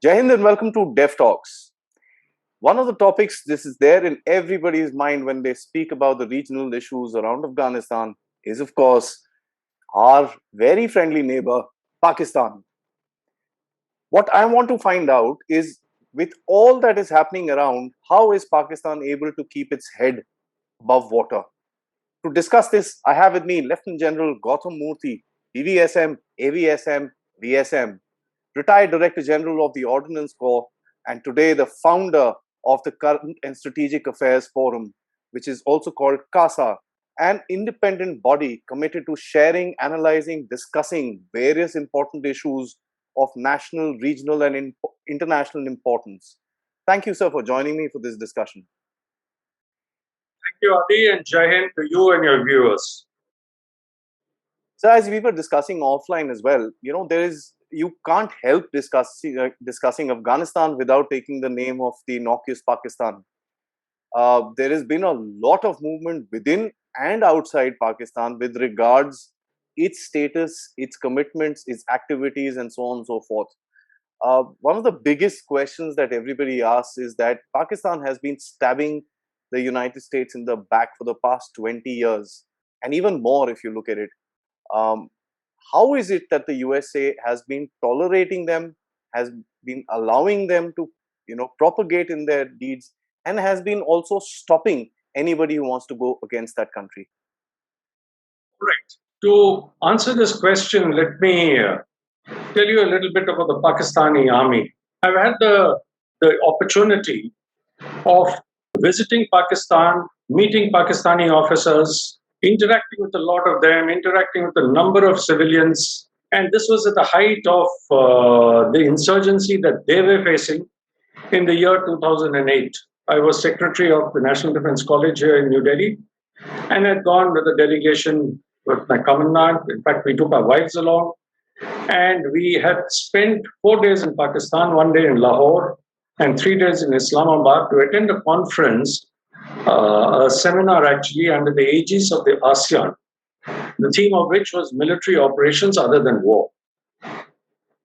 Jai Hind and welcome to Dev Talks. One of the topics this is there in everybody's mind when they speak about the regional issues around Afghanistan is, of course, our very friendly neighbor, Pakistan. What I want to find out is, with all that is happening around, how is Pakistan able to keep its head above water? To discuss this, I have with me Lieutenant General Gautam Moorthy, BVSM, AVSM, VSM, retired Director General of the Ordnance Corps, and today the founder of the Current and Strategic Affairs Forum, which is also called CASA, an independent body committed to sharing, analyzing, discussing various important issues of national, regional, and international importance. Thank you, sir, for joining me for this discussion. Thank you, Aadi, and Jai Hind to you and your viewers. So, as we were discussing offline as well, you can't help discussing Afghanistan without taking the name of the innocuous Pakistan. There has been a lot of movement within and outside Pakistan with regards its status, its commitments, its activities, and so on and so forth. One of the biggest questions that everybody asks is that Pakistan has been stabbing the United States in the back for the past 20 years, and even more if you look at it. How is it that the USA has been tolerating them, has been allowing them to, propagate in their deeds, and has been also stopping anybody who wants to go against that country? Right. To answer this question, let me tell you a little bit about the Pakistani Army. I've had the opportunity of visiting Pakistan, meeting Pakistani officers, interacting with a lot of them, interacting with a number of civilians. And this was at the height of the insurgency that they were facing in the year 2008. I was secretary of the National Defense College here in New Delhi and had gone with a delegation with my commandant. In fact, we took our wives along. And we had spent 4 days in Pakistan, 1 day in Lahore, and 3 days in Islamabad to attend a conference, a seminar actually under the aegis of the ASEAN, the theme of which was military operations other than war.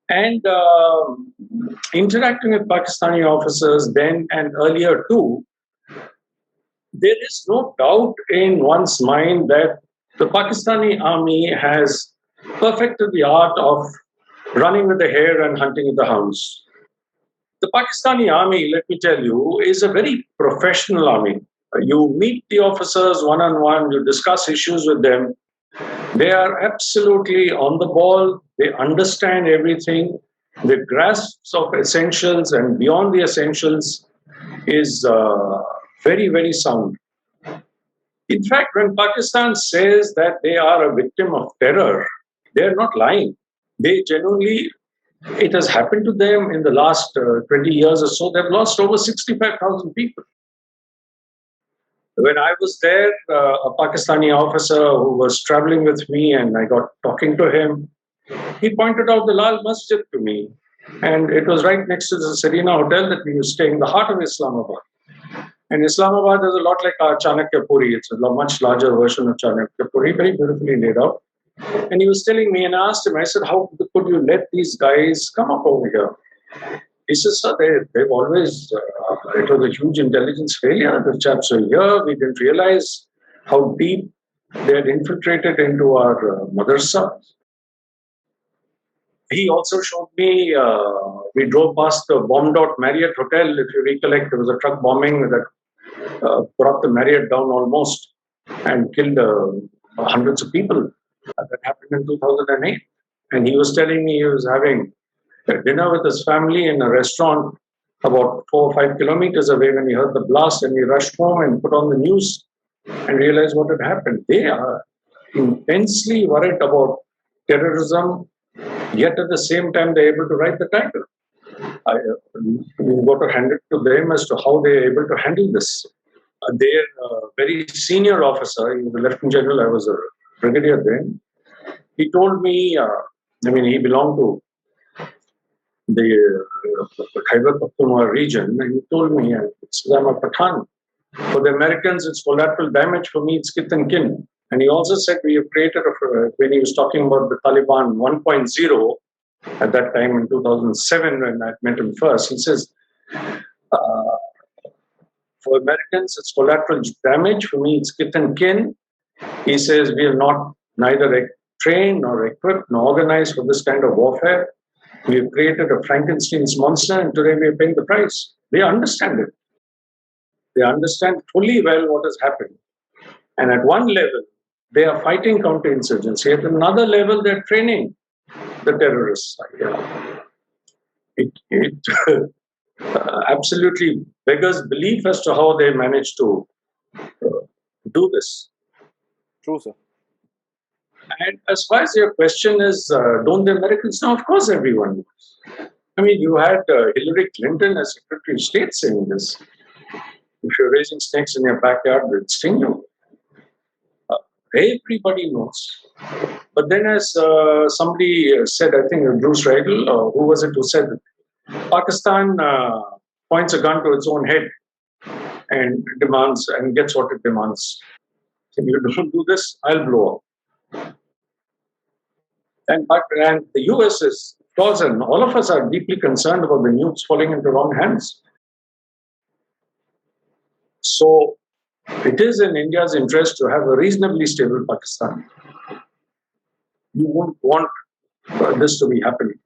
And interacting with Pakistani officers then and earlier too, there is no doubt in one's mind that the Pakistani Army has perfected the art of running with the hare and hunting with the hounds. The Pakistani Army, let me tell you, is a very professional army. You meet the officers one-on-one, you discuss issues with them. They are absolutely on the ball. They understand everything. The grasp of essentials and beyond the essentials is very, very sound. In fact, when Pakistan says that they are a victim of terror, they are not lying. They genuinely, it has happened to them in the last 20 years or so. They've lost over 65,000 people. When I was there, a Pakistani officer who was traveling with me and I got talking to him, he pointed out the Lal Masjid to me. And it was right next to the Serena Hotel that we were staying in the heart of Islamabad. And Islamabad is a lot like our Chanakya Puri. It's a much larger version of Chanakya Puri, very beautifully laid out. And he was telling me, and I asked him, I said, how could you let these guys come up over here? He says, sir, they've always, it was a huge intelligence failure. The chaps were here. We didn't realize how deep they had infiltrated into our madrasa. He also showed me, we drove past the bombed out Marriott Hotel. If you recollect, there was a truck bombing that brought the Marriott down almost and killed hundreds of people. That happened in 2008. And he was telling me he was having dinner with his family in a restaurant about 4 or 5 kilometers away when he heard the blast, and he rushed home and put on the news and realized what had happened. They are intensely worried about terrorism, yet at the same time they're able to write the title. You've got to hand it to them as to how they're able to handle this. Their very senior officer, he was a Lieutenant General, I was a brigadier then, he told me, he belonged to the Khyber Pakhtunkhwa region, and he told me, I'm a Pathan. For the Americans, it's collateral damage. For me, it's kith and kin. And he also said we have created, when he was talking about the Taliban 1.0, at that time in 2007 when I met him first. He says, for Americans, it's collateral damage. For me, it's kith and kin. He says, we are not neither trained nor equipped nor organized for this kind of warfare. We have created a Frankenstein's monster, and today we are paying the price. They understand it. They understand fully well what has happened. And at one level, they are fighting counterinsurgency. At another level, they're training the terrorists. It absolutely beggars belief as to how they managed to do this. True, sir. And as far as your question is, don't the Americans know? Of course, everyone knows. I mean, you had Hillary Clinton as Secretary of State saying this. If you're raising snakes in your backyard, they'll sting you. Everybody knows. But then, as somebody said, I think Bruce Reigel, or who was it who said, Pakistan points a gun to its own head and demands and gets what it demands. If you don't do this, I'll blow up. And the US is, of course, and all of us are deeply concerned about the nukes falling into wrong hands. So it is in India's interest to have a reasonably stable Pakistan. You won't want this to be happening.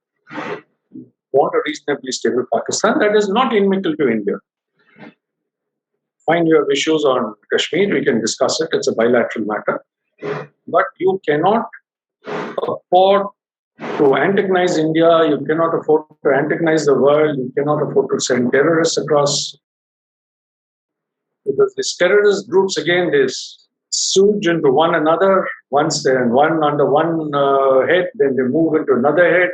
You want a reasonably stable Pakistan that is not inimical to India. Fine, you have issues on Kashmir, we can discuss it, it's a bilateral matter. But you cannot afford to antagonize India, you cannot afford to antagonize the world, you cannot afford to send terrorists across. Because these terrorist groups, again, they surge into one another. Once they're in one under one head, then they move into another head.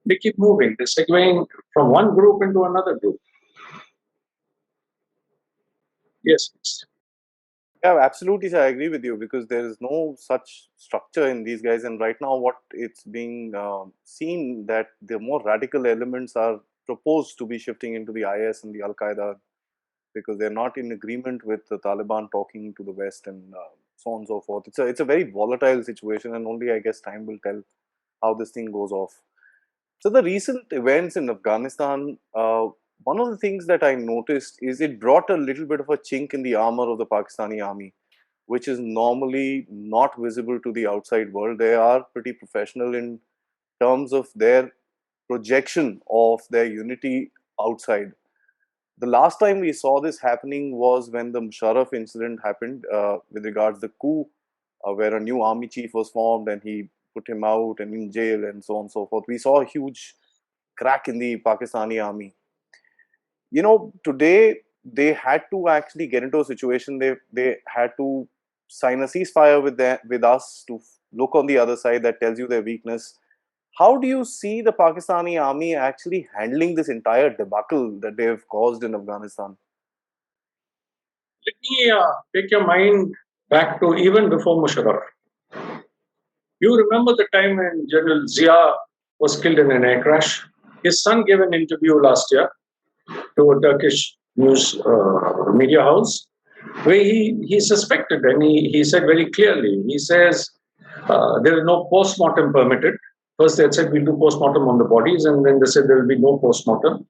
They keep moving. They're segueing from one group into another group. Yes. Yeah, absolutely, sir. I agree with you because there is no such structure in these guys. And right now, what it's being seen that the more radical elements are proposed to be shifting into the IS and the Al Qaeda because they're not in agreement with the Taliban talking to the West and so on and so forth. It's a very volatile situation, and only I guess time will tell how this thing goes off. So the recent events in Afghanistan, one of the things that I noticed is it brought a little bit of a chink in the armor of the Pakistani army, which is normally not visible to the outside world. They are pretty professional in terms of their projection of their unity outside. The last time we saw this happening was when the Musharraf incident happened with regards to the coup, where a new army chief was formed and he put him out and in jail and so on and so forth. We saw a huge crack in the Pakistani army. You know, today they had to actually get into a situation. They had to sign a ceasefire with us to look on the other side. That tells you their weakness. How do you see the Pakistani army actually handling this entire debacle that they have caused in Afghanistan? Let me take your mind back to even before Musharraf. You remember the time when General Zia was killed in an air crash? His son gave an interview last year to a Turkish news media house where he suspected, and he said very clearly, he says there is no post-mortem permitted. First they had said we'll do post-mortem on the bodies, and then they said there will be no post-mortem.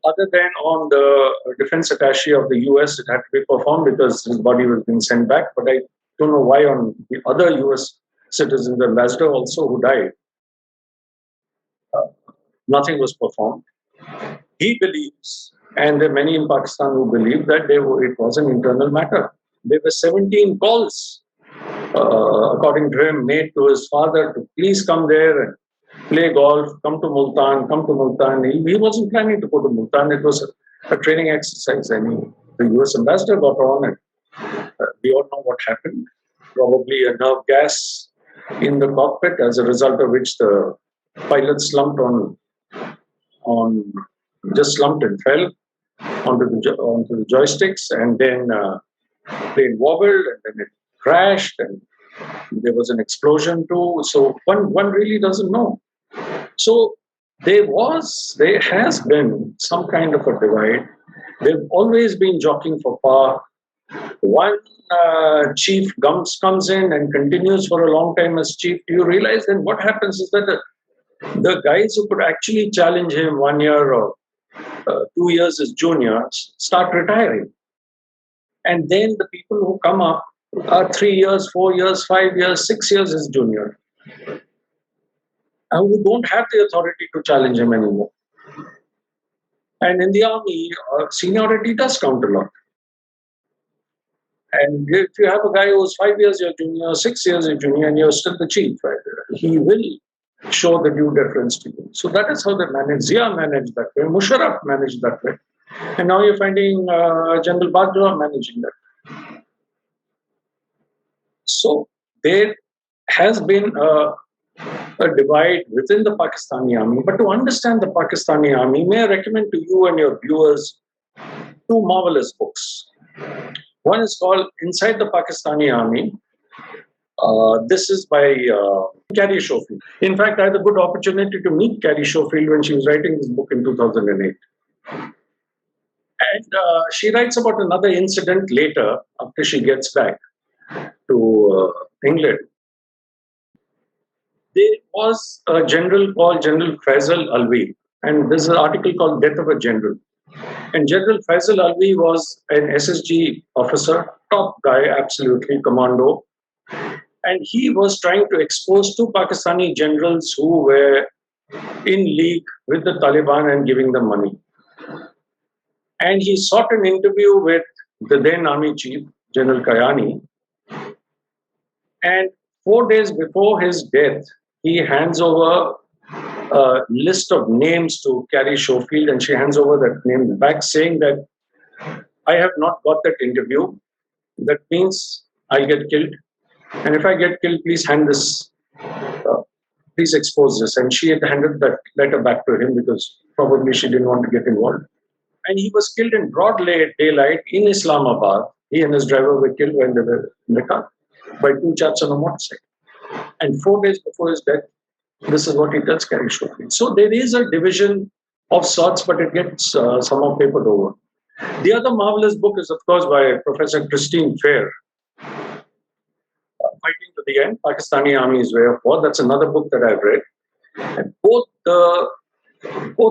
Other than on the defense attaché of the US, it had to be performed because his body was being sent back. But I don't know why on the other US citizens, the ambassador also who died, nothing was performed. He believes, and there are many in Pakistan who believe that it was an internal matter. There were 17 calls, according to him, made to his father to please come there and play golf, come to Multan, come to Multan. He wasn't planning to go to Multan. It was a training exercise. I mean, the US ambassador got on and we all know what happened. Probably a nerve gas in the cockpit, as a result of which the pilot slumped just slumped and fell onto the joysticks, and then plane wobbled, and then it crashed, and there was an explosion too. So one really doesn't know. So there has been some kind of a divide. They've always been jockeying for power. one chief comes in and continues for a long time as chief, you realize then what happens is that the guys who could actually challenge him 1 year or 2 years as juniors start retiring. And then the people who come up are 3 years, 4 years, 5 years, 6 years as junior. And who don't have the authority to challenge him anymore. And in the army, seniority does count a lot. And if you have a guy who's 5 years your junior, 6 years your junior, and you're still the chief, right, he will show the due deference to you. So that is how they manage. Zia managed that way. Musharraf managed that way. And now you're finding General Bajwa managing that. So there has been a divide within the Pakistani Army. But to understand the Pakistani Army, may I recommend to you and your viewers two marvelous books. One is called Inside the Pakistani Army. This is by Carrie Schofield. In fact, I had a good opportunity to meet Carrie Schofield when she was writing this book in 2008. And she writes about another incident later, after she gets back to England. There was a general called General Faisal Alvi, and there's an article called Death of a General. And General Faisal Alvi was an SSG officer, top guy, absolutely, commando. And he was trying to expose two Pakistani generals who were in league with the Taliban and giving them money. And he sought an interview with the then army chief, General Kayani. And 4 days before his death, he hands over a list of names to Carrie Schofield, and she hands over that name back, saying that I have not got that interview. That means I'll get killed. And if I get killed, please hand this, please expose this. And she had handed that letter back to him because probably she didn't want to get involved. And he was killed in broad daylight in Islamabad. He and his driver were killed when they were in the car by two chaps on a motorcycle. And 4 days before his death, this is what he tells Carrie Schofield. So there is a division of sorts, but it gets somehow papered over. The other marvelous book is, of course, by Professor Christine Fair, Fighting to the End, Pakistani Army's Way of War. That's another book that I've read. And both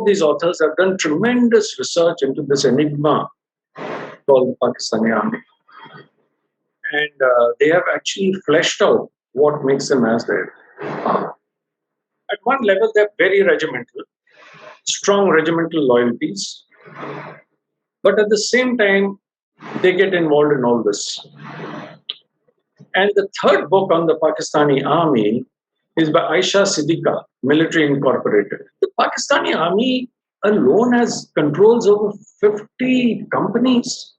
these authors have done tremendous research into this enigma called the Pakistani Army. And they have actually fleshed out what makes them as they are. At one level, they're very regimental, strong regimental loyalties. But at the same time, they get involved in all this. And the third book on the Pakistani Army is by Aisha Siddiqa, Military Incorporated. The Pakistani Army alone has controls over 50 companies.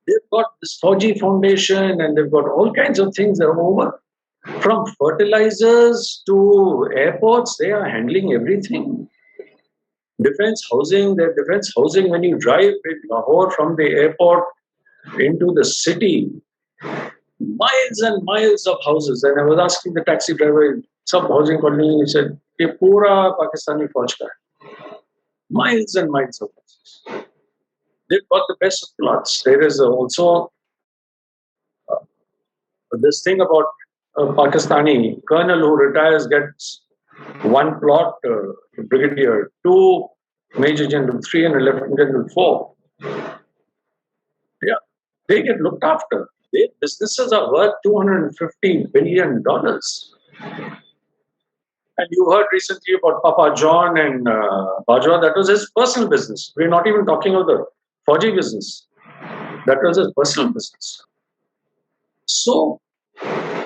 They've got this Fauji Foundation and they've got all kinds of things that are over. From fertilizers to airports, they are handling everything. Defense housing, their defense housing, when you drive in Lahore from the airport into the city, miles and miles of houses. And I was asking the taxi driver, some housing colony, he said, "Ye pura Pakistani Fauj ka hai." Miles and miles of houses. They've got the best of plots. There is also this thing about a Pakistani colonel who retires gets one plot, brigadier, 2 major general, 3 and 11 general, 4. Yeah, they get looked after. Their businesses are worth $250 billion. And you heard recently about Papa John and Bajwa. That was his personal business. We're not even talking of the Fauji business. That was his personal business. So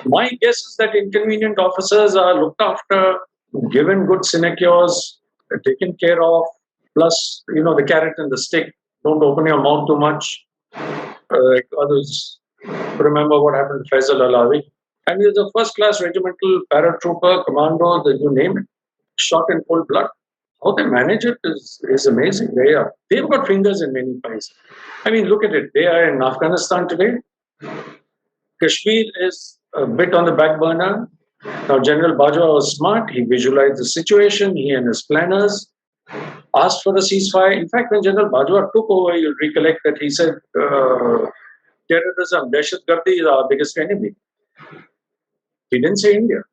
my guess is that inconvenient officers are looked after, given good sinecures, taken care of, plus, the carrot and the stick. Don't open your mouth too much. Like others remember what happened to Faisal Alawi. And he was a first-class regimental paratrooper, commando, you name it, shot in cold blood. How they manage it is amazing. They've got fingers in many pies. I mean, look at it. They are in Afghanistan today. Kashmir is a bit on the back burner. Now, General Bajwa was smart. He visualized the situation, he and his planners. asked for a ceasefire. In fact, when General Bajwa took over, you'll recollect that he said, terrorism, Dehshatgardi is our biggest enemy. He didn't say India.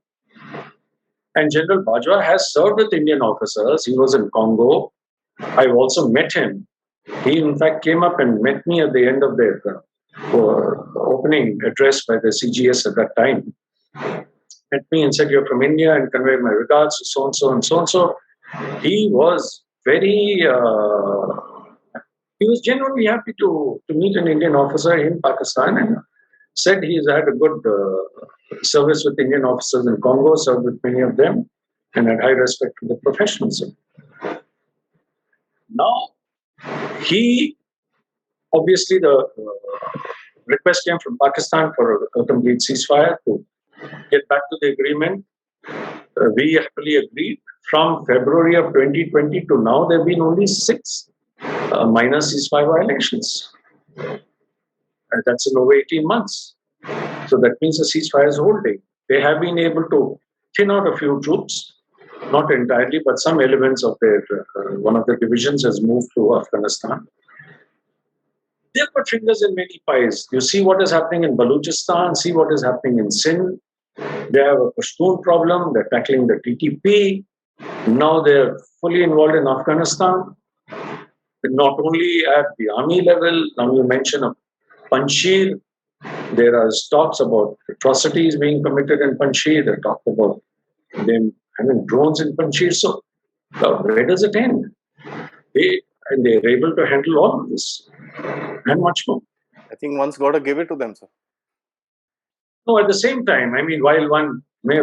And General Bajwa has served with Indian officers. He was in Congo. I've also met him. He, in fact, came up and met me at the end of their opening address by the CGS at that time. Met me and said, "You're from India," and conveyed my regards to so and so and so and so. He was very, he was genuinely happy to meet an Indian officer in Pakistan, and said he's had a good service with Indian officers in Congo, served with many of them, and had high respect for the professionalism. Now, he obviously the request came from Pakistan for a complete ceasefire to get back to the agreement. We happily agreed. From February of 2020 to now, there have been only 6 minor ceasefire violations. That's in over 18 months. So that means the ceasefire is holding. They have been able to thin out a few troops, not entirely, but some elements of their one of the divisions has moved to Afghanistan. They've put fingers in many pies. You see what is happening in Balochistan, see what is happening in Sindh. They have a Pashtun problem. They're tackling the TTP. Now they're fully involved in Afghanistan. Not only at the army level, now you mention of Panjshir, there are talks about atrocities being committed in Panjshir. There are talks about them having drones in Panjshir. So where does it end? They're able to handle all of this and much more. I think one's got to give it to them, sir. No, at the same time, I mean, while one may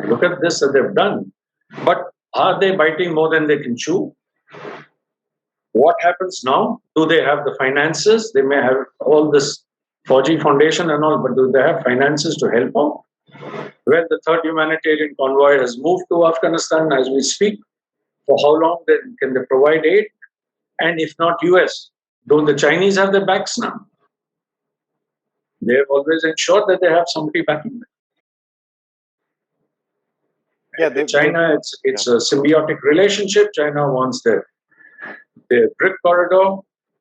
look at this that they've done, but are they biting more than they can chew? What happens now? Do they have the finances? They may have all this 4G Foundation and all, but do they have finances to help out? Well, the third humanitarian convoy has moved to Afghanistan as we speak. For how long can they provide aid? And if not US, don't the Chinese have their backs now? They've always ensured that they have somebody backing them. Yeah, China, it's a symbiotic relationship. China wants their BRIC corridor,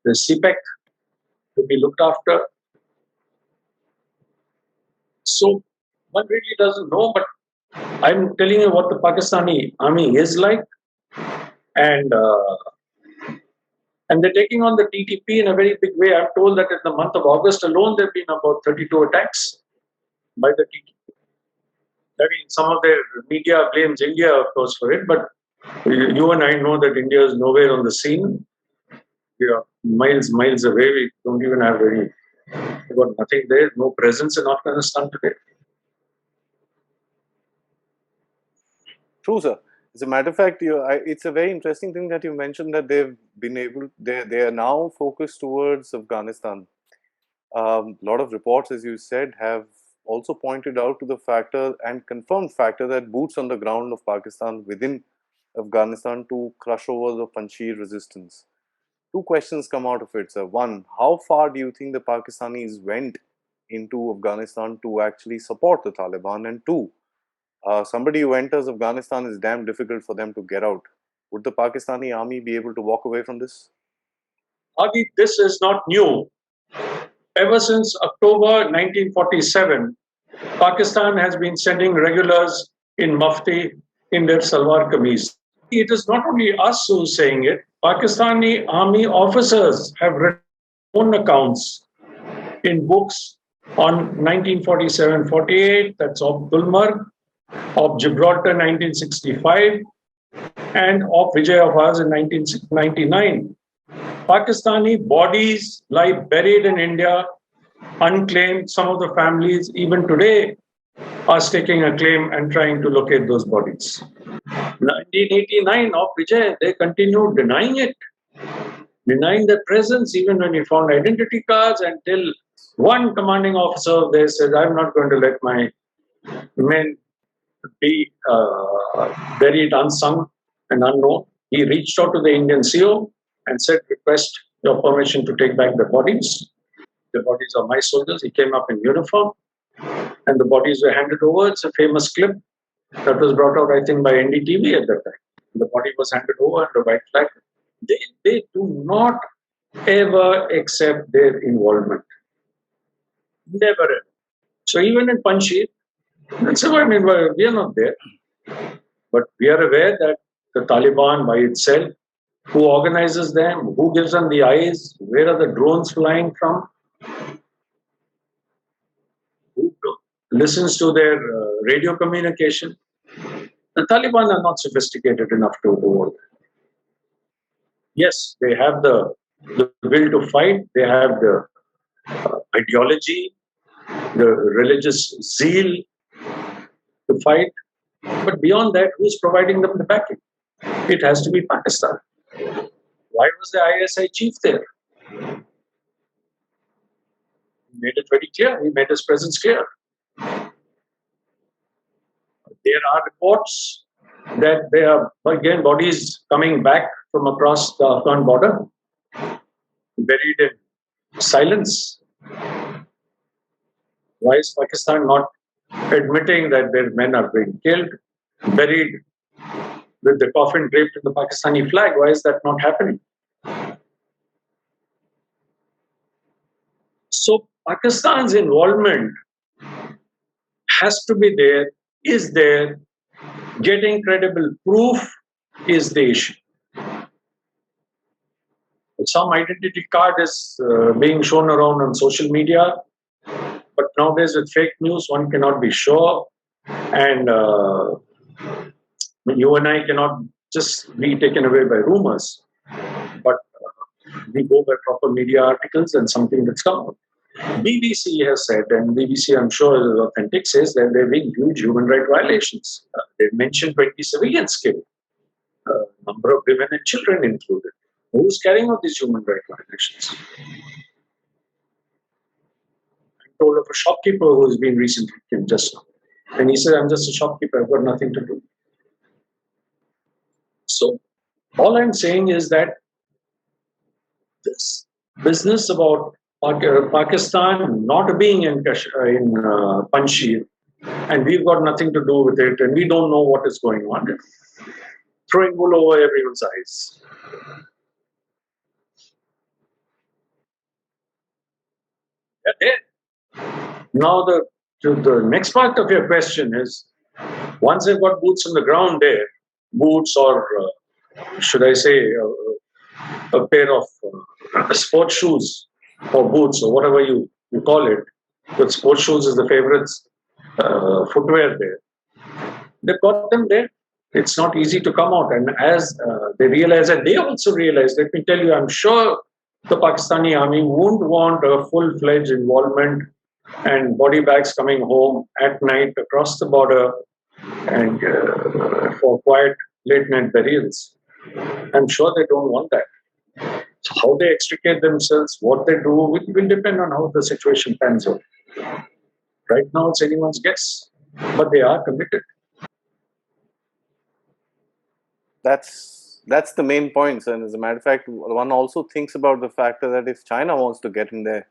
the CPEC to be looked after. So one really doesn't know, but I'm telling you what the Pakistani army is like, and they're taking on the TTP in a very big way. I'm told that in the month of August alone, there have been about 32 attacks by the TTP. I mean, some of their media blames India, of course, for it, but you and I know that India is nowhere on the scene. We are miles away. We don't even have we've got nothing there, no presence in Afghanistan today. True, sir. As a matter of fact, it's a very interesting thing that you mentioned that they've been able, they are now focused towards Afghanistan. A lot of reports, as you said, have also pointed out to the factor and confirmed factor that boots on the ground of Pakistan within Afghanistan to crush over the Panjshir resistance. 2 questions come out of it, sir. One, how far do you think the Pakistanis went into Afghanistan to actually support the Taliban? And 2, somebody who enters Afghanistan is damn difficult for them to get out. Would the Pakistani army be able to walk away from this? Aadi, this is not new. Ever since October 1947, Pakistan has been sending regulars in mufti in their salwar kameez. It is not only us who's saying it. Pakistani army officers have written own accounts in books on 1947-48, that's of Gulmarg, of Gibraltar 1965, and of Vijay of ours in 1999. Pakistani bodies lie buried in India, unclaimed. Some of the families, even today, are staking a claim and trying to locate those bodies. 1989 of Vijay, they continued denying it, denying their presence, even when we found identity cards, until one commanding officer there said, "I'm not going to let my men be buried unsung and unknown." He reached out to the Indian CO and said, "Request your permission to take back the bodies. The bodies are my soldiers." He came up in uniform and the bodies were handed over. It's a famous clip that was brought out, I think, by NDTV at that time. The body was handed over under white flag. They do not ever accept their involvement. Never ever. So even in Panjshir, that's why I mean, we are not there. But we are aware that the Taliban by itself, who organizes them, who gives them the eyes, where are the drones flying from, who listens to their radio communication. The Taliban are not sophisticated enough to do all that. Yes, they have the will to fight, they have the ideology, the religious zeal to fight. But beyond that, who's providing them the backing? It has to be Pakistan. Why was the ISI chief there? He made it very clear. He made his presence clear. There are reports that there are, again, bodies coming back from across the Afghan border, buried in silence. Why is Pakistan not admitting that their men are being killed, buried with the coffin draped in the Pakistani flag? Why is that not happening? So Pakistan's involvement has to be there, is there. Getting credible proof is the issue. Some identity card is being shown around on social media, but nowadays with fake news, one cannot be sure. And you and I cannot just be taken away by rumors, but we go by proper media articles and something that's come out. BBC has said, and BBC I'm sure is authentic, says that there have been huge human rights violations. They mentioned 20 civilians killed, number of women and children included. Who's carrying out these human rights violations? I'm told of a shopkeeper who's been recently killed just now. And he said, I'm just a shopkeeper, I've got nothing to do. So all I'm saying is that this business about Pakistan not being in Panjshir, and we've got nothing to do with it, and we don't know what is going on, throwing wool over everyone's eyes. Now the next part of your question is, once they've got boots on the ground there, boots or should I say a pair of sports shoes or boots or whatever you call it, but sports shoes is the favorite footwear there. They've got them there. It's not easy to come out. And as they realize, and they also realize, let me tell you, I'm sure the Pakistani Army won't want a full-fledged involvement and body bags coming home at night across the border and for quiet late-night burials. I'm sure they don't want that. So how they extricate themselves, what they do, will depend on how the situation pans out. Right now, it's anyone's guess, but they are committed. That's the main points. And as a matter of fact, one also thinks about the factor that if China wants to get in there,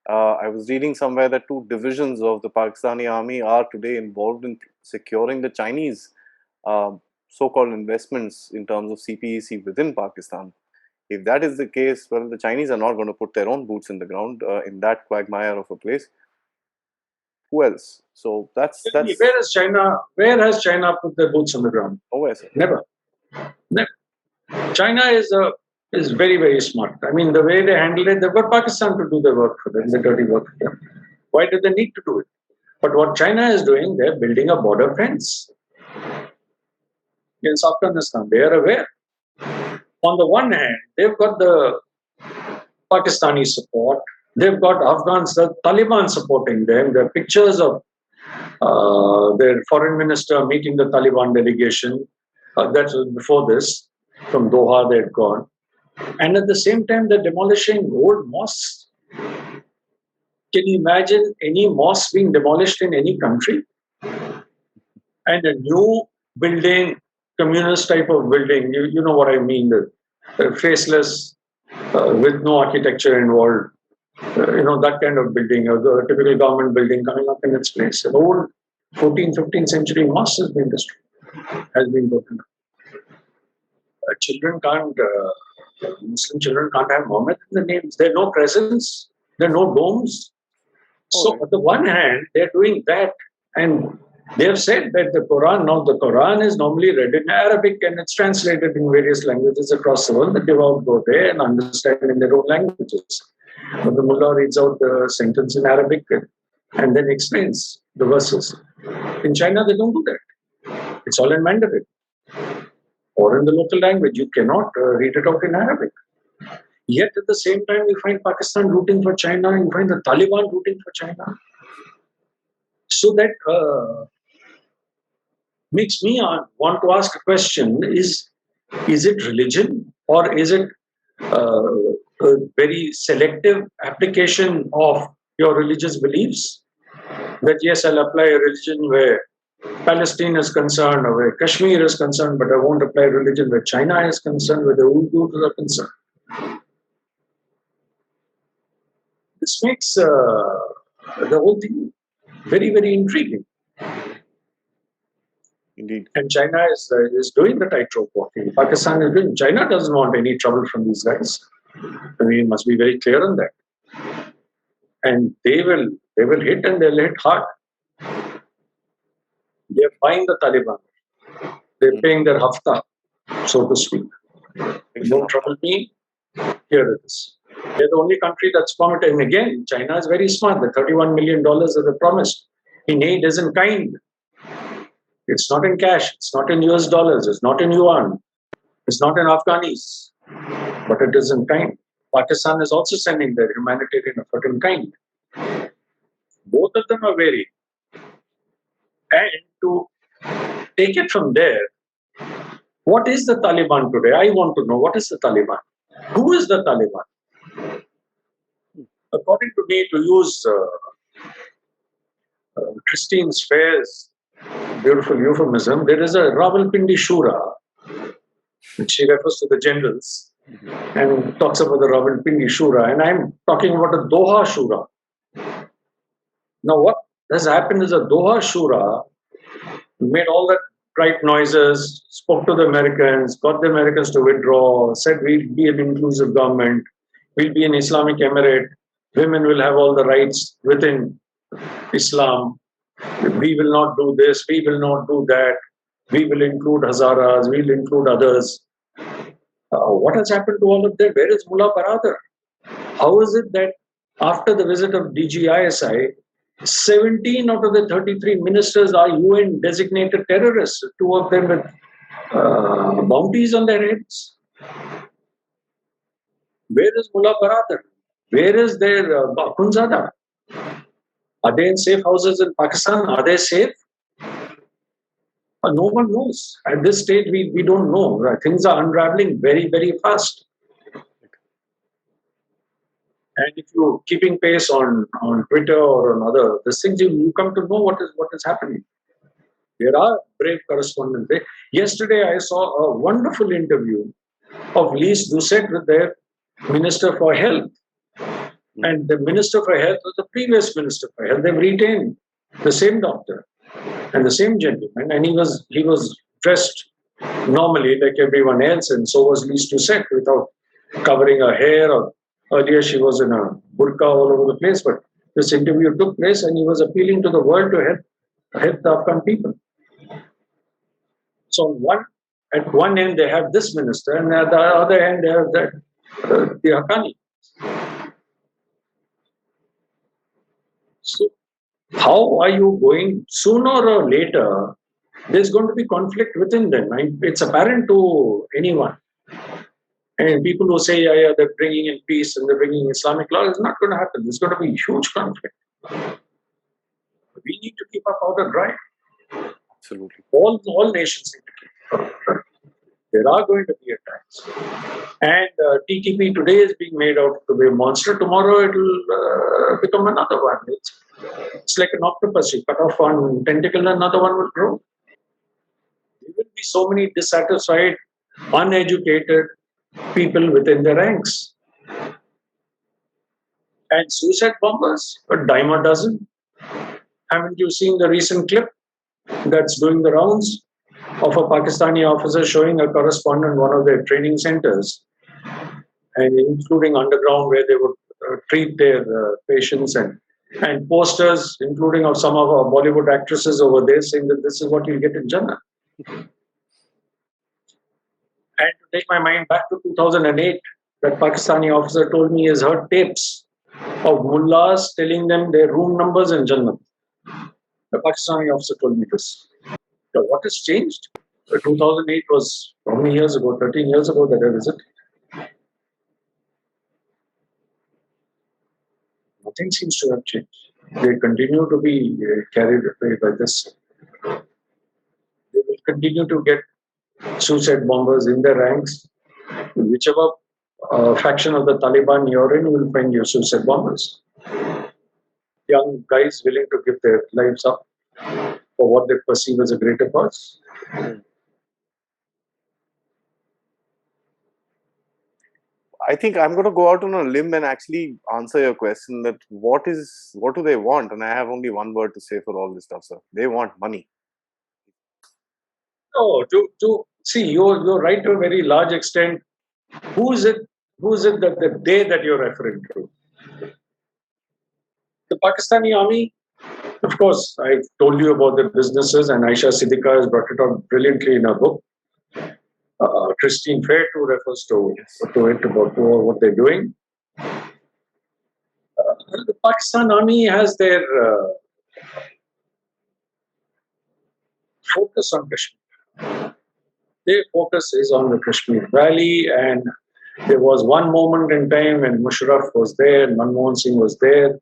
I was reading somewhere that 2 divisions of the Pakistani Army are today involved in securing the Chinese so-called investments in terms of CPEC within Pakistan. If that is the case, well, the Chinese are not going to put their own boots in the ground in that quagmire of a place. Who else? So that's Where has China put their boots on the ground? Oh, sir. Never. China is very, very smart. I mean, the way they handle it, they've got Pakistan to do the work for them, the dirty work for them. Why do they need to do it? But what China is doing, they're building a border fence against Afghanistan. They are aware. On the one hand, they've got the Pakistani support. They've got the Taliban supporting them. There are pictures of their foreign minister meeting the Taliban delegation. That was before this. From Doha, they had gone. And at the same time, they're demolishing old mosques. Can you imagine any mosque being demolished in any country? And a new building, communist type of building, you know what I mean, the faceless, with no architecture involved, that kind of building, a typical government building coming up in its place. An old 14th, 15th century mosque has been destroyed, has been broken up. Muslim children can't have Muhammad in the names. There are no presents, there are no domes. So, on the one hand, they're doing that, and they have said that the Quran is normally read in Arabic and it's translated in various languages across the world. The devout go there and understand in their own languages. But the mullah reads out the sentence in Arabic and then explains the verses. In China, they don't do that. It's all in Mandarin or in the local language. You cannot read it out in Arabic. Yet at the same time, you find Pakistan rooting for China, you find the Taliban rooting for China. So that makes me want to ask a question: Is it religion, or is it a very selective application of your religious beliefs? That yes, I'll apply a religion where Palestine is concerned or where Kashmir is concerned, but I won't apply religion where China is concerned, where the Uyghurs are concerned. This makes the whole thing very, very intriguing. Indeed. And China is doing the tightrope walking. Pakistan is doing. China doesn't want any trouble from these guys. I mean, must be very clear on that. And they will hit, and they'll hit hard. They're buying the Taliban. They're paying their hafta, so to speak. Don't trouble me. Here it is. They're the only country that's promised. And again, China is very smart. The $31 million that they promised in aid is in kind. It's not in cash. It's not in US dollars. It's not in yuan. It's not in Afghanis. But it is in kind. Pakistan is also sending their humanitarian effort in kind. Both of them are varied. And to take it from there, what is the Taliban today? I want to know, what is the Taliban? Who is the Taliban? According to me, to use Christine Spare's beautiful euphemism, there is a Rawalpindi Shura, which she refers to the generals and talks about the Rawalpindi Shura, and I'm talking about a Doha Shura. Now, what has happened is a Doha Shura made all that bright noises, spoke to the Americans, got the Americans to withdraw, said we'll be an inclusive government, we'll be an Islamic emirate, women will have all the rights within Islam, we will not do this, we will not do that, we will include Hazaras, we'll include others. What has happened to all of that? Where is Mullah Baradar? How is it that after the visit of DGISI, 17 out of the 33 ministers are UN designated terrorists, 2 of them with bounties on their heads? Where is Mullah Baradar? Where is their Bakunzada? Are they in safe houses in Pakistan? Are they safe? No one knows. At this stage, we don't know. Right? Things are unraveling very, very fast. And if you're keeping pace on Twitter or on other these things, you come to know what is happening. There are brave correspondents there. Yesterday, I saw a wonderful interview of Lise Doucet with their Minister for Health. And the Minister for Health was the previous Minister for Health. They've retained the same doctor and the same gentleman, and he was dressed normally like everyone else, and so was Lise Doucet, without covering her hair. Or earlier she was in a burqa all over the place, but this interview took place, and he was appealing to the world to help the Afghan people. So at one end they have this minister, and at the other end they have the Haqqani. So how are you going? Sooner or later, there's going to be conflict within them. It's apparent to anyone. And people who say, yeah, they're bringing in peace and they're bringing Islamic law, it's not going to happen. There's going to be huge conflict. We need to keep our powder dry. Absolutely. All nations need to keep our powder dry. There are going to be attacks. And TTP today is being made out to be a monster. Tomorrow it will become another one. It's like an octopus. You cut off one tentacle, another one will grow. There will be so many dissatisfied, uneducated people within the ranks. And suicide bombers, a dime a dozen. Haven't you seen the recent clip that's doing the rounds of a Pakistani officer showing a correspondent one of their training centers, and including underground where they would treat their patients, and posters, including of some of our Bollywood actresses over there, saying that this is what you get in Jannah. And to take my mind back to 2008, that Pakistani officer told me he has heard tapes of mullahs telling them their room numbers in Jannah. The Pakistani officer told me this. So what has changed? 2008 was how many years ago? 13 years ago that I visited. Nothing seems to have changed. They continue to be carried away by this. They will continue to get suicide bombers in their ranks. Whichever faction of the Taliban you're in, you will find your suicide bombers. Young guys willing to give their lives up for what they perceive as a greater cause. I think I'm going to go out on a limb and actually answer your question that what do they want? And I have only one word to say for all this stuff, sir. They want money. No, to see, you're right to a very large extent. Who is it that the day that you're referring to? The Pakistani Army, of course, I've told you about the businesses, and Aisha Siddiqa has brought it out brilliantly in her book. Christine Fair too refers to it about what they're doing. The Pakistan Army has their focus on Kashmir. Their focus is on the Kashmir Valley, and there was one moment in time when Musharraf was there, Manmohan Singh was there.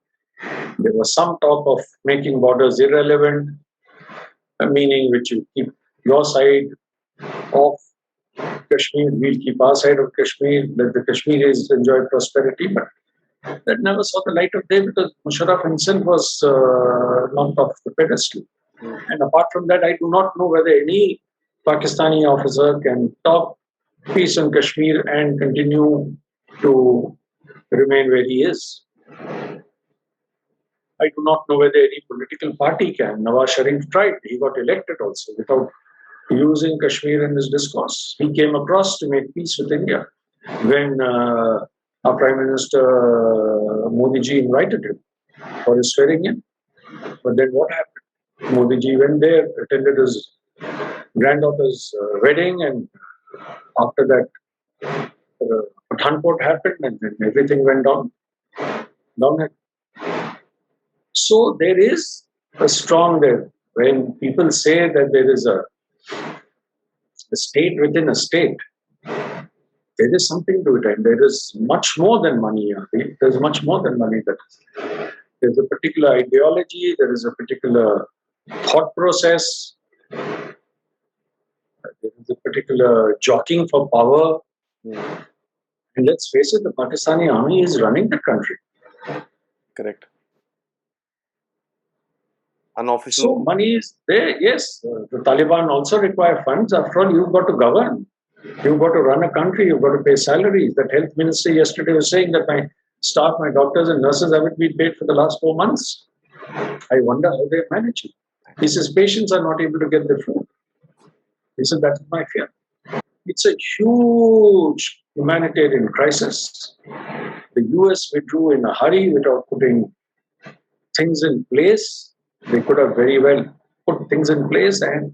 There was some talk of making borders irrelevant, meaning which you keep your side of Kashmir, we'll keep our side of Kashmir, let the Kashmiris enjoy prosperity, but that never saw the light of day because Musharraf himself was knocked off the pedestal. And apart from that, I do not know whether any Pakistani officer can talk peace in Kashmir and continue to remain where he is. I do not know whether any political party can. Nawaz Sharif tried. He got elected also without using Kashmir in his discourse. He came across to make peace with India when our Prime Minister Modi ji invited him for his swearing in. But then what happened? Modi ji went there, attended his granddaughter's wedding, and after that, Pathankot happened, and then everything went downhill. So there is a strong there. When people say that there is a state within a state, there is something to it, and there is much more than money. There's much more than money. There's a particular ideology. There is a particular thought process. There is a particular jockeying for power. And let's face it, the Pakistani Army is running the country. Correct. Unofficial. So money is there. Yes, the Taliban also require funds. After all, you've got to govern. You've got to run a country. You've got to pay salaries. That health minister yesterday was saying that my staff, my doctors and nurses haven't been paid for the last 4 months. I wonder how they're managing. He says patients are not able to get their food. He said that is my fear. It's a huge humanitarian crisis. The US withdrew in a hurry without putting things in place. They could have very well put things in place, and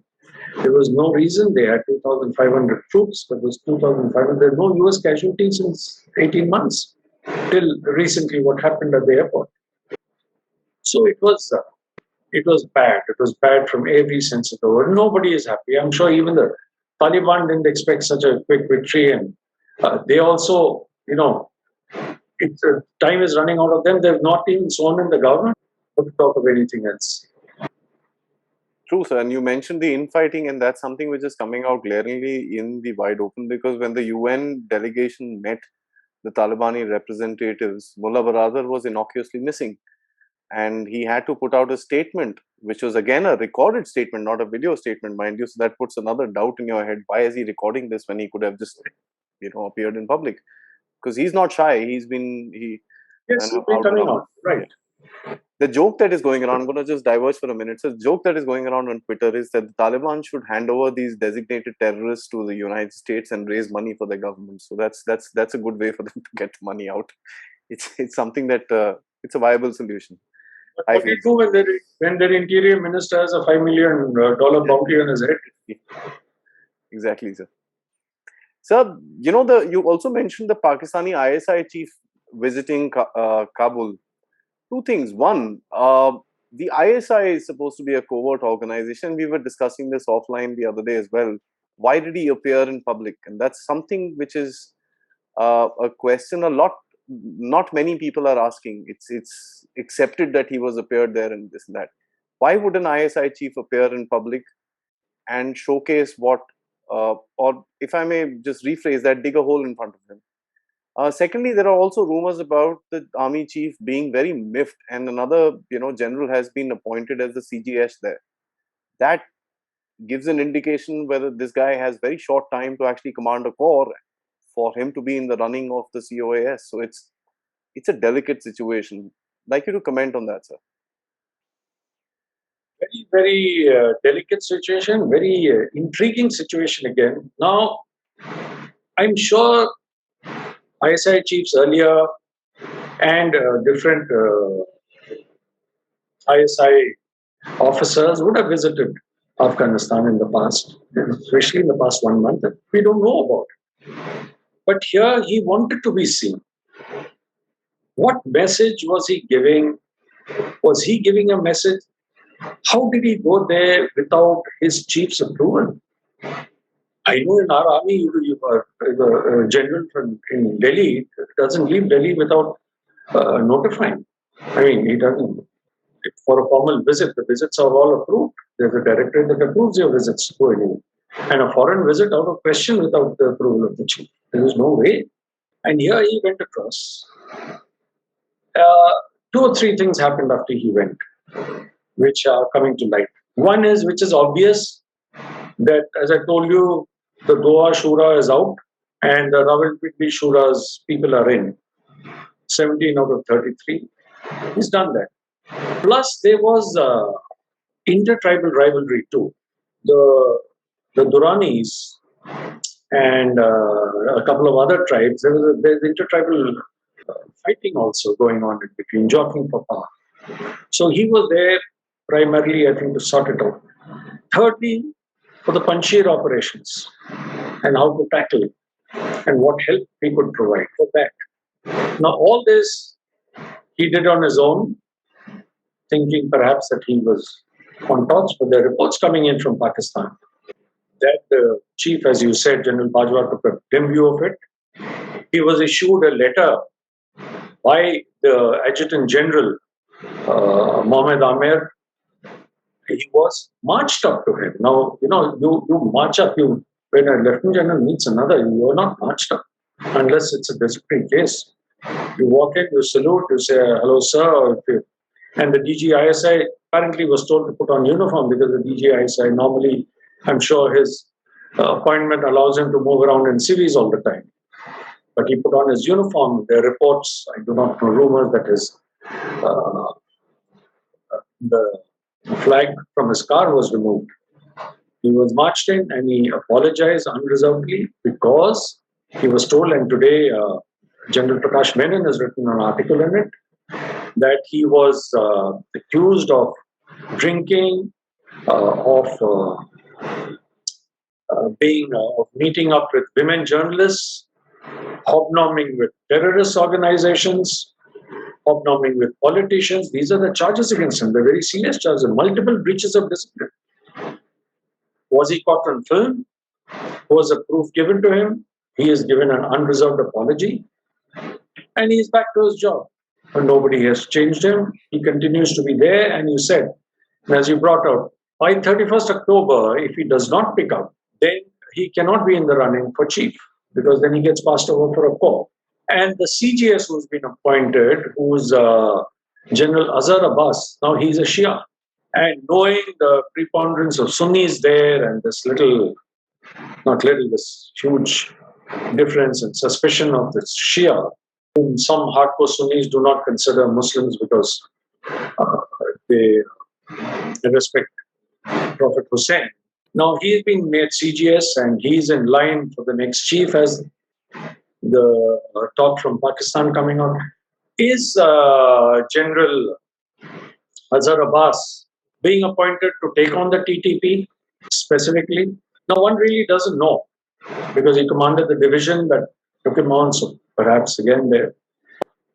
there was no reason. They had 2,500 troops, but those 2,500, there were no US casualties since 18 months, till recently what happened at the airport. So it was bad. It was bad from every sense of the word. Nobody is happy. I'm sure even the Taliban didn't expect such a quick victory, and they also, time is running out of them. They've not even sworn in the government to talk of anything else. True, sir. And you mentioned the infighting, and that's something which is coming out glaringly in the wide open, because when the UN delegation met the Talibani representatives, Mullah Baradar was innocuously missing. And he had to put out a statement, which was again a recorded statement, not a video statement, mind you. So that puts another doubt in your head. Why is he recording this when he could have just, appeared in public? Because he's not shy. He's been Yes, he's been coming out. Right. The joke that is going around, I'm going to just diverge for a minute. So, the joke that is going around on Twitter is that the Taliban should hand over these designated terrorists to the United States and raise money for their government. So that's a good way for them to get money out. It's something that it's a viable solution. But I what do feel. you do when their interior minister has a $5 million bounty on his head? Exactly, sir. Sir, you also mentioned the Pakistani ISI chief visiting Kabul. Two things. One, the ISI is supposed to be a covert organization. We were discussing this offline the other day as well. Why did he appear in public? And that's something which is a question not many people are asking. It's accepted that he was appeared there and this and that. Why would an ISI chief appear in public and showcase what, or if I may just rephrase that, dig a hole in front of him? Secondly, there are also rumors about the army chief being very miffed, and another, general has been appointed as the CGS there. That gives an indication whether this guy has very short time to actually command a corps for him to be in the running of the COAS. So it's a delicate situation. I'd like you to comment on that, sir. Very, very delicate situation, very intriguing situation again. Now, I'm sure ISI chiefs earlier and different ISI officers would have visited Afghanistan in the past, especially in the past 1 month, that we don't know about. But here he wanted to be seen. What message was he giving? Was he giving a message? How did he go there without his chief's approval? I know in our army, the general in Delhi doesn't leave Delhi without notifying. I mean, he doesn't. For a formal visit, the visits are all approved. There's a directorate that approves your visits going in. And a foreign visit out of question without the approval of the chief. There is no way. And here he went across. 2 or 3 things happened after he went, which are coming to light. One is, which is obvious, that as I told you, the Doha Shura is out and the Rawalpindi Shura's people are in. 17 out of 33. He's done that. Plus, there was intertribal rivalry too. The Duranis and a couple of other tribes, there's intertribal fighting also going on in between, jockeying for power. So he was there primarily, I think, to sort it out. Thirdly, for the Panjshir operations and how to tackle it and what help he could provide for that. Now, all this he did on his own, thinking perhaps that he was on touch, but there are reports coming in from Pakistan that the chief, as you said, General Bajwa, took a dim view of it. He was issued a letter by the Adjutant General, Mohammed Amir. He was marched up to him. Now, you march up. When a Lieutenant General meets another, you are not marched up unless it's a disciplinary case. You walk in, you salute, you say, hello, sir. And the DGISI apparently was told to put on uniform because the DGISI normally, I'm sure his appointment allows him to move around in civis all the time. But he put on his uniform. There are reports, I do not know, rumors that the flag from his car was removed. He was marched in and he apologized unreservedly because he was told, and today General Prakash Menon has written an article in it, that he was accused of drinking, of meeting up with women journalists, hobnobbing with terrorist organizations, hobnobbing with politicians. These are the charges against him. They're very serious charges, multiple breaches of discipline. Was he caught on film? Was a proof given to him? He has given an unreserved apology. And he's back to his job. But nobody has changed him. He continues to be there. And you said, as you brought out, by 31st October, if he does not pick up, then he cannot be in the running for chief, because then he gets passed over for a corps. And the CGS who's been appointed, who's General Azhar Abbas, now he's a Shia. And knowing the preponderance of Sunnis there and this this huge difference and suspicion of the Shia, whom some hardcore Sunnis do not consider Muslims because they respect Prophet Hussein. Now he's been made CGS and he's in line for the next chief as the talk from Pakistan coming out. Is General Azhar Abbas being appointed to take on the TTP specifically? No one really doesn't know because he commanded the division that took him on, so perhaps again there.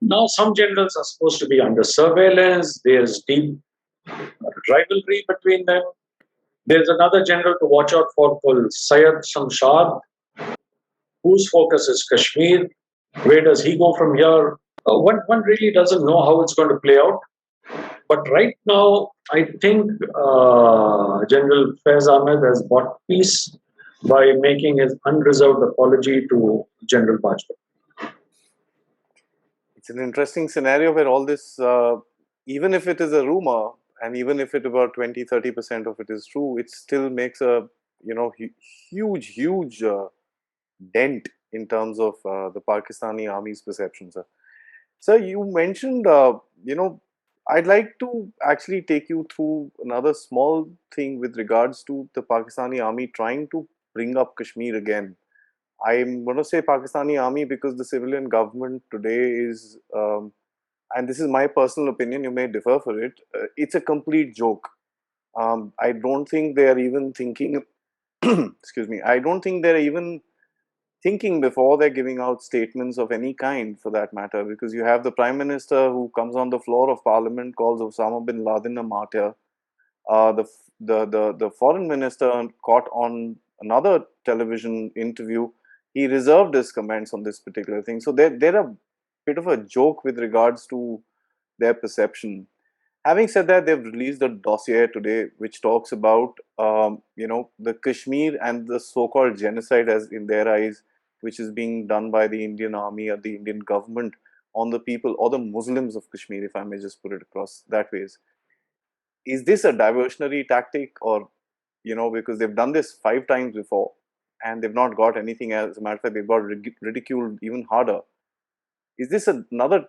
Now some generals are supposed to be under surveillance. There's deep rivalry between them. There's another general to watch out for called Syed Shamshad, whose focus is Kashmir. Where does he go from here? One really doesn't know how it's going to play out. But right now, I think General Faiz Ahmed has bought peace by making his unreserved apology to General Bajwa. It's an interesting scenario where all this, even if it is a rumor, and even if it about 20-30% of it is true, it still makes a huge dent in terms of the Pakistani Army's perception, sir. Sir, you mentioned, I'd like to actually take you through another small thing with regards to the Pakistani Army trying to bring up Kashmir again. I'm going to say Pakistani Army because the civilian government today is, and this is my personal opinion, you may differ for it, it's a complete joke. I don't think they are even thinking, excuse me, I don't think they're even thinking before they're giving out statements of any kind for that matter, because you have the Prime Minister who comes on the floor of Parliament, calls Osama bin Laden a martyr. The foreign minister caught on another television interview, he reserved his comments on this particular thing. So they're a bit of a joke with regards to their perception. Having said that, they've released a dossier today which talks about the Kashmir and the so-called genocide, as in their eyes, which is being done by the Indian Army or the Indian government on the people or the Muslims of Kashmir, if I may just put it across that ways. Is this a diversionary tactic, or because they've done this 5 times before and they've not got anything? As a matter of fact, they've got ridiculed even harder. Is this another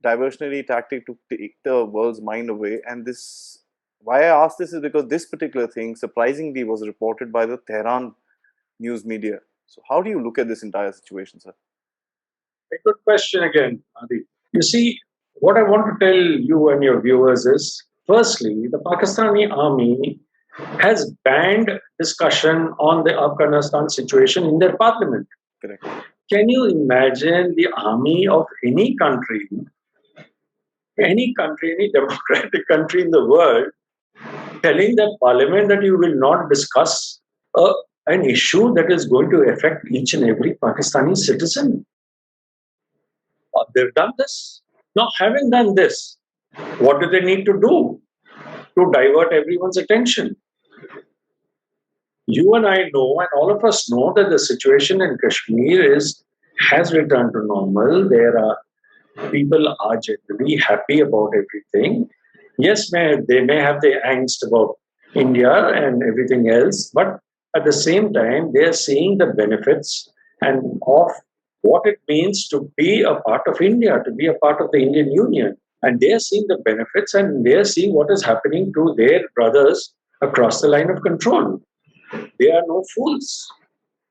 diversionary tactic to take the world's mind away? And this, why I ask this is because this particular thing surprisingly was reported by the Tehran news media. So how do you look at this entire situation, sir? A good question again, Aadi. You see, what I want to tell you and your viewers is, firstly, the Pakistani Army has banned discussion on the Afghanistan situation in their parliament. Correct. Can you imagine the army of any country, any democratic country in the world, telling the parliament that you will not discuss an issue that is going to affect each and every Pakistani citizen? They've done this. Now, having done this, what do they need to do to divert everyone's attention? You and I know, and all of us know, that the situation in Kashmir has returned to normal. People are generally happy about everything. Yes, they may have the angst about India and everything else, but at the same time, they are seeing the benefits and of what it means to be a part of India, to be a part of the Indian Union. And they are seeing the benefits, and they are seeing what is happening to their brothers across the line of control. They are no fools.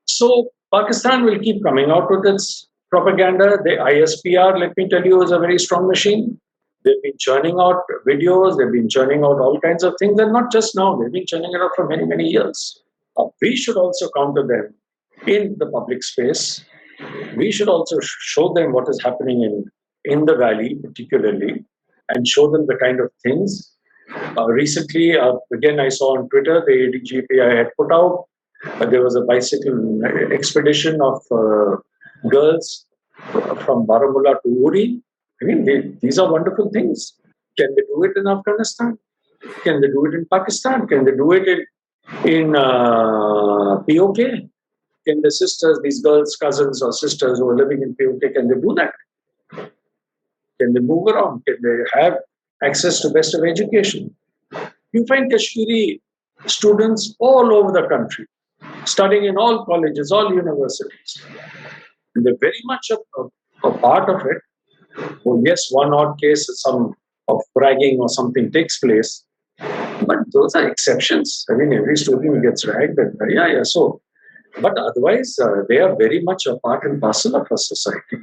So Pakistan will keep coming out with its propaganda. The ISPR, let me tell you, is a very strong machine. They've been churning out videos, they've been churning out all kinds of things, and not just now, they've been churning it out for many, many years. We should also counter them in the public space. We should also show them what is happening in the valley, particularly, and show them the kind of things. Recently, again, I saw on Twitter, the ADGPI had put out, there was a bicycle expedition of girls from Baramulla to Uri. I mean, these are wonderful things. Can they do it in Afghanistan? Can they do it in Pakistan? Can they do it in POK? Can the sisters, these girls' cousins or sisters who are living in POK, can they do that? Can they move around? Can they have access to best of education? You find Kashmiri students all over the country, studying in all colleges, all universities. And they're very much a part of it. Well, yes, one odd case, some of bragging or something takes place. But those are exceptions. I mean, every student gets ragged. And, yeah. So, but otherwise, they are very much a part and parcel of our society.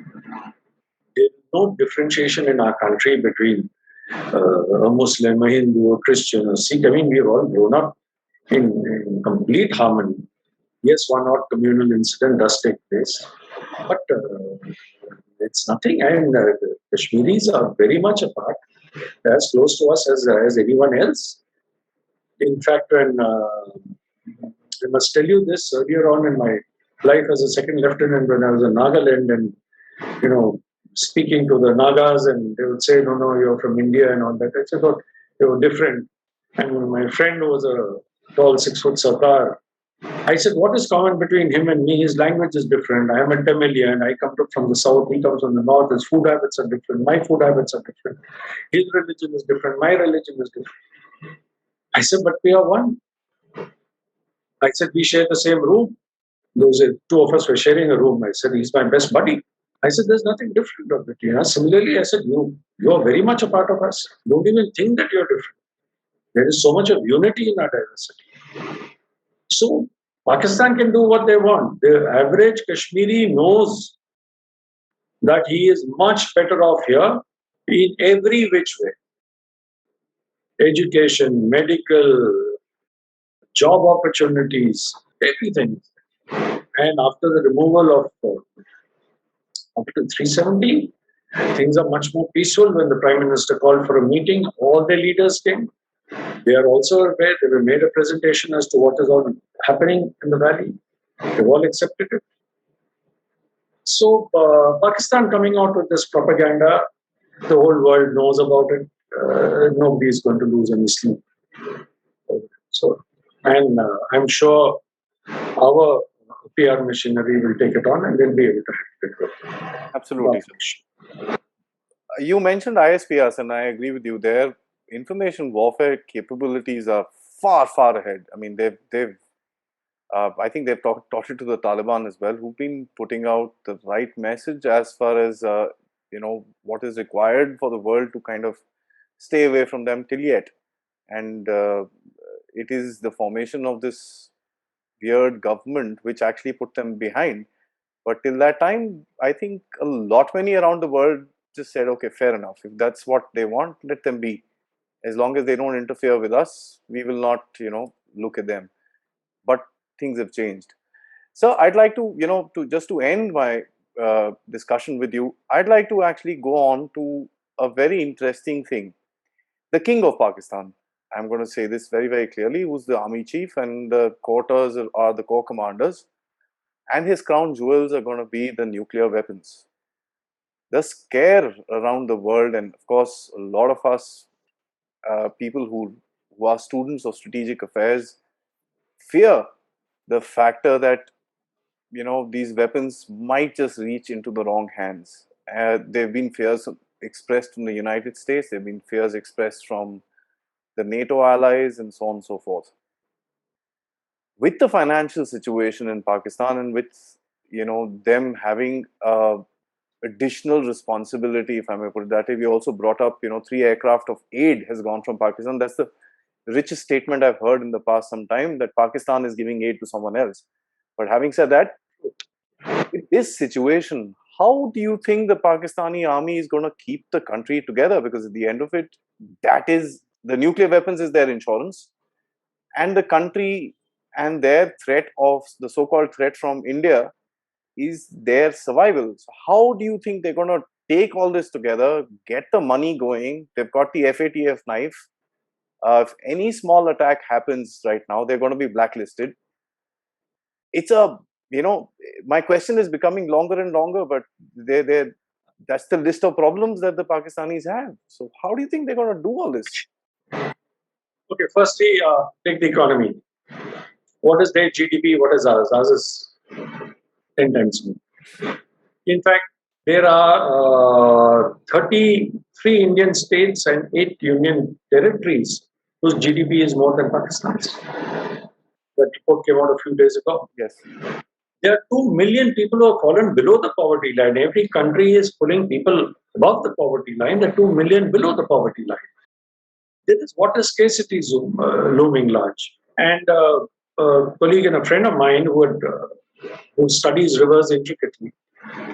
There is no differentiation in our country between a Muslim, a Hindu, a Christian, a Sikh. I mean, we've all grown up in complete harmony. Yes, one odd communal incident does take place, but it's nothing. And the Kashmiris are very much a part, as close to us as anyone else. In fact, when I must tell you this, earlier on in my life as a second lieutenant, when I was in Nagaland, and speaking to the Nagas, and they would say, "No, no, you're from India," and all that. I thought they were different. And my friend was a tall 6 foot Sardar. I said, "What is common between him and me? His language is different. I am a Tamilian. I come from the south. He comes from the north. His food habits are different. My food habits are different. His religion is different. My religion is different." I said, "But we are one." I said, "We share the same room." Those two of us were sharing a room. I said, "He's my best buddy." I said, "There's nothing different between us." Similarly, I said, "You are very much a part of us. Don't even think that you're different. There is so much of unity in our diversity." So Pakistan can do what they want. The average Kashmiri knows that he is much better off here in every which way. Education, medical, job opportunities, everything. And after the removal of after 370, things are much more peaceful. When the Prime Minister called for a meeting, all the leaders came. They are also aware. They were made a presentation as to what is all happening in the valley. They've all accepted it. So Pakistan coming out with this propaganda, the whole world knows about it. Nobody is going to lose any sleep. So, and I'm sure our PR machinery will take it on, and they'll be able to handle it. Absolutely. You mentioned ISPRs, and I agree with you. Their information warfare capabilities are far, far ahead. I mean, I think they've taught it to the Taliban as well, who've been putting out the right message as far as what is required for the world to kind of stay away from them till yet. And it is the formation of this weird government which actually put them behind. But till that time, I think a lot many around the world just said, okay, fair enough. If that's what they want, let them be. As long as they don't interfere with us, we will not, look at them. But things have changed. So I'd like to, to end my discussion with you, I'd like to actually go on to a very interesting thing. The King of Pakistan, I'm going to say this very, very clearly, who's the army chief, and the quarters are the corps commanders, and his crown jewels are going to be the nuclear weapons. The scare around the world, and of course, a lot of us people who are students of strategic affairs fear the factor that these weapons might just reach into the wrong hands. There have been fears expressed from the United States. There have been fears expressed from the NATO allies, and so on and so forth. With the financial situation in Pakistan, and with them having additional responsibility, if I may put it that way, we also brought up 3 aircraft of aid has gone from Pakistan. That's the richest statement I've heard in the past some time, that Pakistan is giving aid to someone else. But having said that, with this situation, how do you think the Pakistani army is going to keep the country together? Because at the end of it, that is, the nuclear weapons is their insurance, and the country and their threat of the so-called threat from India is their survival. So how do you think they're going to take all this together, get the money going? They've got the FATF knife. If any small attack happens right now, they're going to be blacklisted. It's my question is becoming longer and longer, but that's the list of problems that the Pakistanis have. So how do you think they're going to do all this? Okay, firstly, take the economy. What is their GDP? What is ours? Ours is 10 times more. In fact, there are 33 Indian states and 8 union territories whose GDP is more than Pakistan's. That report came out a few days ago. Yes. There are 2 million people who have fallen below the poverty line. Every country is pulling people above the poverty line. There are 2 million below the poverty line. There is water scarcity looming large. And a colleague and a friend of mine who studies rivers intricately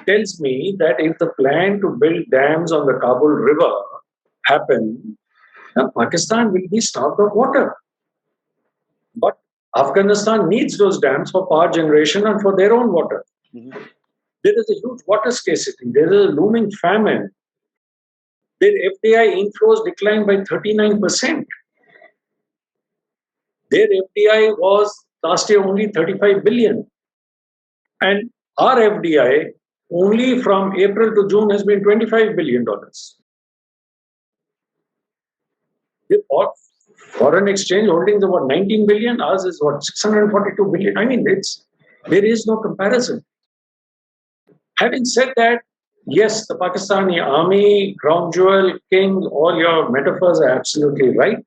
tells me that if the plan to build dams on the Kabul River happen, Pakistan will be starved of water. But Afghanistan needs those dams for power generation and for their own water. Mm-hmm. There is a huge water scarcity. There is a looming famine. Their FDI inflows declined by 39%. Their FDI was last year only 35 billion. And our FDI only from April to June has been $25 billion. The foreign exchange holdings about 19 billion. Ours is what, 642 billion. I mean, there is no comparison. Having said that, yes, the Pakistani Army, Crown Jewel, King, all your metaphors are absolutely right.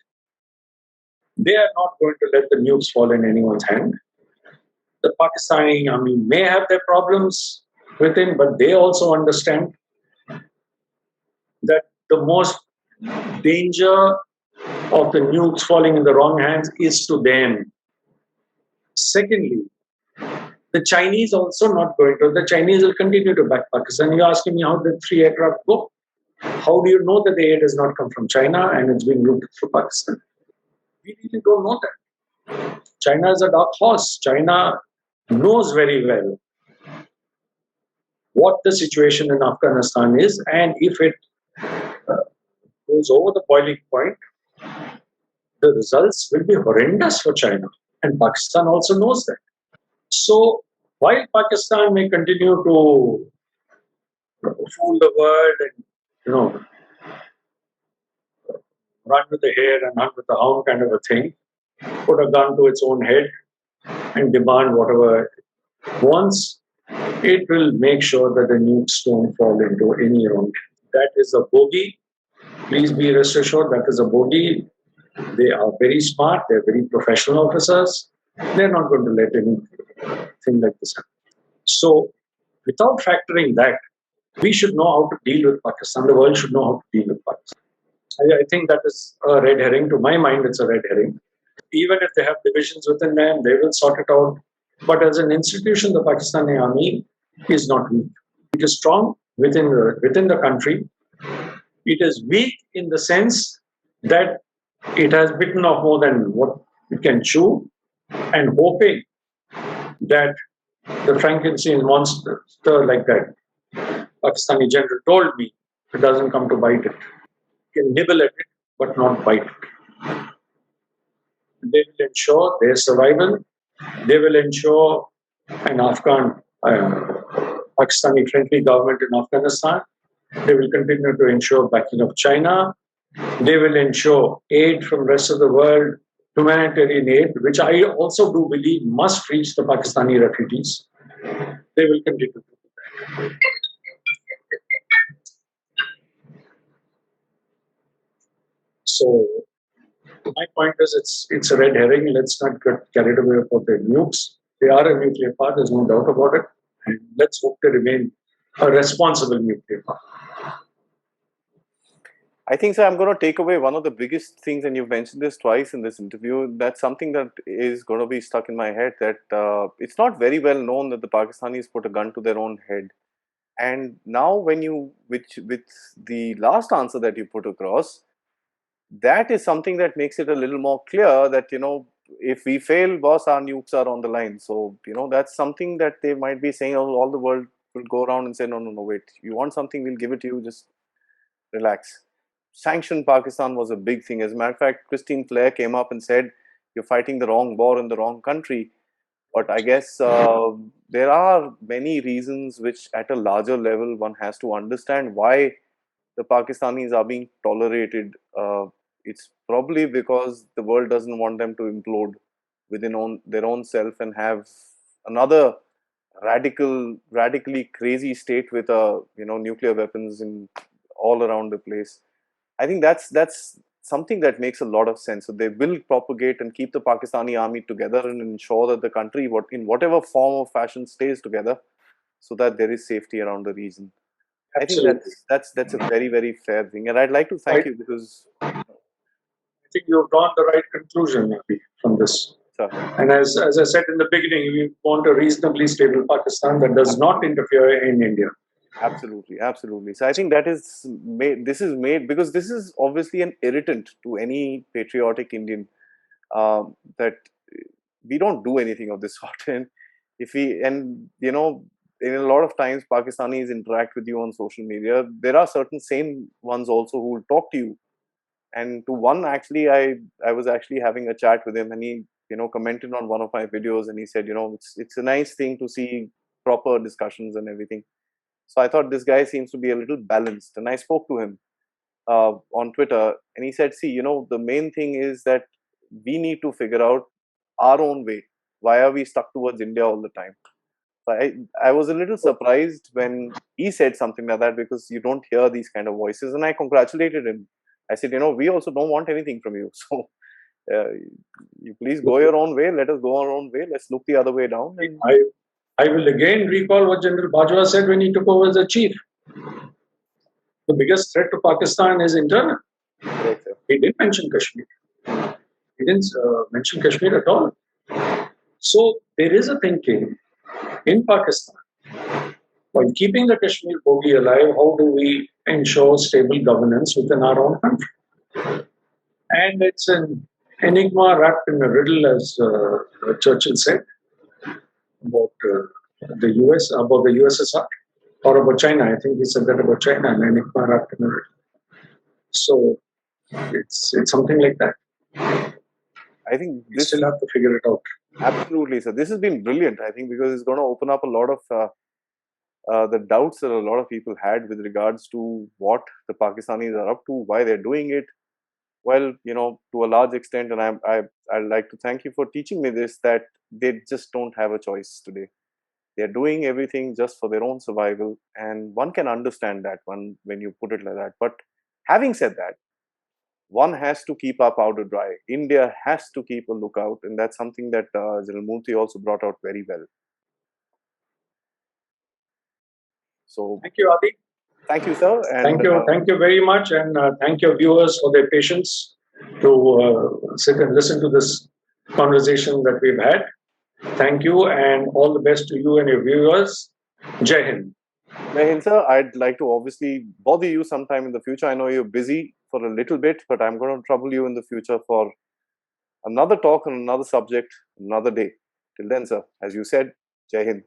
They are not going to let the nukes fall in anyone's hand. The Pakistani Army may have their problems within, but they also understand that the most danger of the nukes falling in the wrong hands is to them. Secondly, the Chinese also not going to. The Chinese will continue to back Pakistan. You're asking me how the 3 aircraft go. How do you know that the aid does not come from China and it's being routed through Pakistan? We really don't know that. China is a dark horse. China knows very well what the situation in Afghanistan is, and if it goes over the boiling point, the results will be horrendous for China. And Pakistan also knows that. So while Pakistan may continue to fool the world and run with the hare and hunt with the hound kind of a thing, put a gun to its own head and demand whatever it wants, it will make sure that the nukes don't fall into any wrong. That is a bogey. Please be rest assured that is a bogey. They are very smart. They're very professional officers. They're not going to let anything like this happen. So, without factoring that, we should know how to deal with Pakistan. The world should know how to deal with Pakistan. I think that is a red herring. To my mind, it's a red herring. Even if they have divisions within them, they will sort it out. But as an institution, the Pakistani Army is not weak. It is strong within the country. It is weak in the sense that it has bitten off more than what it can chew, and hoping that the Frankenstein monster like that Pakistani general told me, it doesn't come to bite it. You can nibble at it, but not bite it. They will ensure their survival. They will ensure an Pakistani friendly government in Afghanistan. They will continue to ensure backing of China. They will ensure aid from the rest of the world, humanitarian aid, which I also do believe must reach the Pakistani refugees. They will continue to do that. So my point is it's a red herring. Let's not get carried away about the nukes. They are a nuclear power, there's no doubt about it. And let's hope they remain a responsible nuclear power. I think so. I'm going to take away one of the biggest things, and you've mentioned this twice in this interview. That's something that is going to be stuck in my head. That it's not very well known that the Pakistanis put a gun to their own head. And now, when you with the last answer that you put across, that is something that makes it a little more clear that if we fail, boss, our nukes are on the line. So that's something that they might be saying. Oh, all the world will go around and say, no, no, no, wait. You want something? We'll give it to you. Just relax. Sanction Pakistan was a big thing. As a matter of fact, Christine Flair came up and said, you're fighting the wrong war in the wrong country. But I guess there are many reasons which at a larger level one has to understand why the Pakistanis are being tolerated. It's probably because the world doesn't want them to implode within their own self and have another radically crazy state with nuclear weapons in all around the place. I think that's something that makes a lot of sense. So they will propagate and keep the Pakistani army together and ensure that the country, in whatever form or fashion, stays together, so that there is safety around the region. I think Absolutely. that's a very, very fair thing, and I'd like to I, thank you because, I think you've drawn the right conclusion Abhi, from this. sir, And as I said in the beginning, we want a reasonably stable Pakistan that does not interfere in India. absolutely, absolutely. So I think that is made. This is made because this is obviously an irritant to any patriotic Indian, that we don't do anything of this sort. And if we, and in a lot of times Pakistanis interact with you on social media, there are certain same ones also who will talk to you. And to one, actually, I was actually having a chat with him, and he commented on one of my videos, and he said, it's a nice thing to see proper discussions and everything. So I thought this guy seems to be a little balanced, and I spoke to him on Twitter, and he said, see, the main thing is that we need to figure out our own way. Why are we stuck towards India all the time? So I was a little surprised when he said something like that, because you don't hear these kind of voices, and I congratulated him. I said, we also don't want anything from you. So you please go your own way. Let us go our own way. Let's look the other way down. And I will again recall what General Bajwa said when he took over as the chief. The biggest threat to Pakistan is internal. correct, sir. He didn't mention Kashmir. He didn't mention Kashmir at all. So there is a thinking in Pakistan, while keeping the Kashmir bogey alive, how do we ensure stable governance within our own country? And it's an enigma wrapped in a riddle, as Churchill said, about the US, about the USSR, or about China. I think he said that about China, an enigma wrapped in a riddle. So it's something like that. I think We still have to figure it out. Absolutely, sir. This has been brilliant, I think, because it's going to open up a lot of the doubts that a lot of people had with regards to what the Pakistanis are up to, why they're doing it. Well, to a large extent, and I'd like to thank you for teaching me this, that they just don't have a choice today. They're doing everything just for their own survival, and one can understand that when you put it like that. But having said that, one has to keep our powder dry. India has to keep a lookout, and that's something that General Moorthy also brought out very well. So, Thank you, Aadi. thank you, sir. And thank you very much, and thank your viewers for their patience to sit and listen to this conversation that we've had. Thank you, and all the best to you and your viewers. Jai Hind. Jai Hind, sir. I'd like to obviously bother you sometime in the future. I know you're busy for a little bit, but I'm going to trouble you in the future for another talk on another subject, another day. Till then, sir, as you said, Jai Hind.